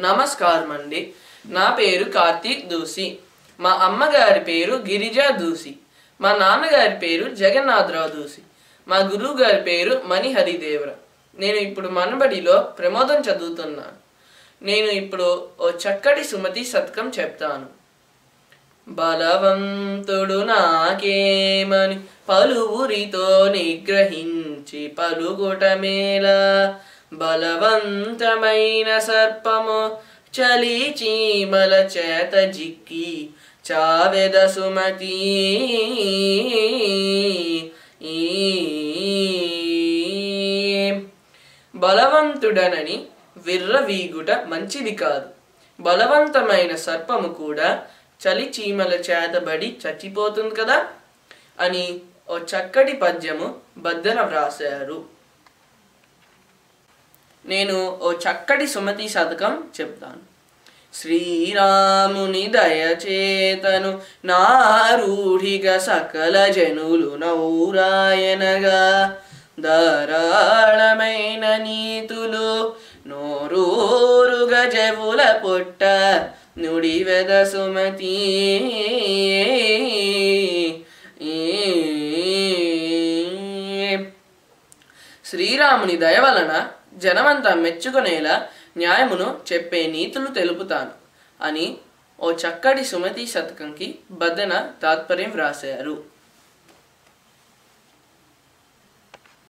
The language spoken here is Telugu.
నమస్కారం అండి. నా పేరు కార్తీక్ దూసి. మా అమ్మగారి పేరు గిరిజా దూసి. మా నాన్నగారి పేరు జగన్నాథరావు దూసి. మా గురువు గారి పేరు మణిహరిదేవర. నేను ఇప్పుడు మనబడిలో ప్రమోదం చదువుతున్నాను. నేను ఇప్పుడు ఓ చక్కటి సుమతి శతకం చెప్తాను. బలవంతుడు నాకేమని పలువురితో నిగ్రహించి పలుగుట మేల, బలవంతమైన సర్పము చలి చీమల చేత జిక్కి చావెద సుమతి. బలవంతుడనని విర్రవీగుట మంచిది కాదు. బలవంతమైన సర్పము కూడా చలి చీమల చేతబడి చచ్చిపోతుంది కదా అని ఓ చక్కటి పద్యము బద్దెన వ్రాశారు. నేను ఓ చక్కటి సుమతి శతకం చెప్తాను. శ్రీరాముని దయచేతను నారూఢిగా సకల జనులు నౌరాయనగా, ధారాళమైన నీతులు నోరూరుగా చెవుల పొట్ట నుడివెద సుమతి. శ్రీరాముని దయ వలన జనమంతా మెచ్చుకునేలా న్యాయమును చెప్పే నీతులు తెలుపుతాను అని ఓ చక్కటి సుమతి శతకంకి బద్దెన తాత్పర్యం వ్రాశారు.